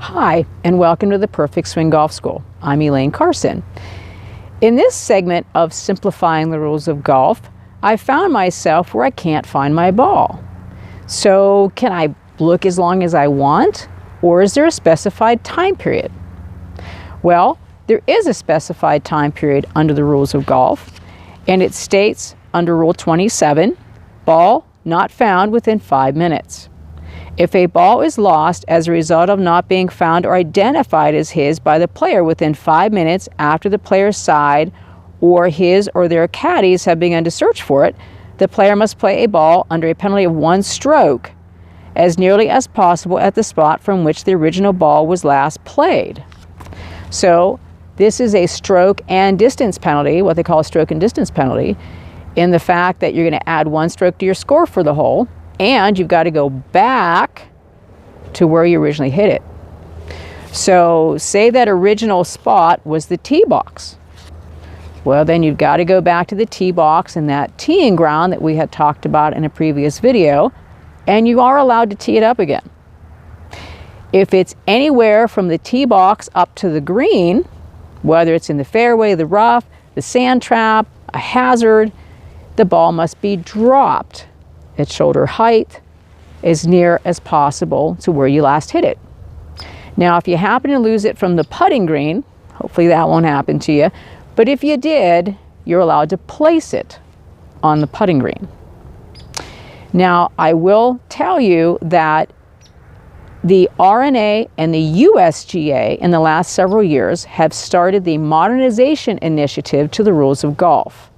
Hi, and welcome to the Perfect Swing Golf School. I'm Elaine Carson. In this segment of Simplifying the Rules of Golf, I found myself where I can't find my ball. So can I look as long as I want, or is there a specified time period? Well, there is a specified time period under the rules of golf, and it states under Rule 27, ball not found within 5 minutes. If a ball is lost as a result of not being found or identified as his by the player within 5 minutes after the player's side or his or their caddies have begun to search for it, the player must play a ball under a penalty of 1 stroke as nearly as possible at the spot from which the original ball was last played. So this is a stroke and distance penalty, what they call a stroke and distance penalty, in the fact that you're going to add 1 stroke to your score for the hole, and you've got to go back to where you originally hit it. So say that original spot was the tee box. Well, then you've got to go back to the tee box and that teeing ground that we had talked about in a previous video, and you are allowed to tee it up again. If it's anywhere from the tee box up to the green, whether it's in the fairway, the rough, the sand trap, a hazard, the ball must be dropped at shoulder height as near as possible to where you last hit it. Now, if you happen to lose it from the putting green, hopefully that won't happen to you, but if you did, you're allowed to place it on the putting green. Now, I will tell you that the R&A and the USGA in the last several years have started the modernization initiative to the rules of golf.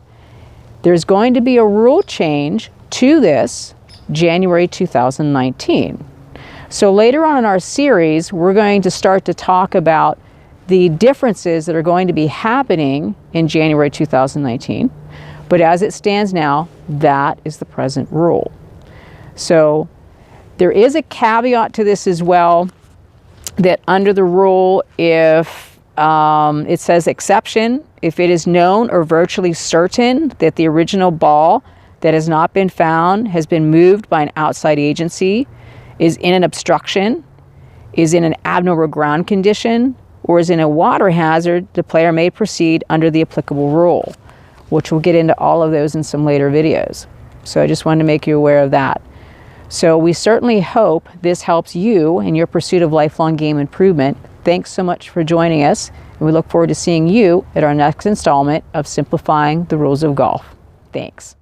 There's going to be a rule change to this January 2019. So later on in our series, we're going to start to talk about the differences that are going to be happening in January 2019. But as it stands now, that is the present rule. So there is a caveat to this as well, that under the rule, if it says exception, if it is known or virtually certain that the original ball that has not been found has been moved by an outside agency, is in an obstruction, is in an abnormal ground condition, or is in a water hazard, the player may proceed under the applicable rule, which we'll get into all of those in some later videos. So I just wanted to make you aware of that. So we certainly hope this helps you in your pursuit of lifelong game improvement. Thanks so much for joining us, and we look forward to seeing you at our next installment of Simplifying the Rules of Golf. Thanks.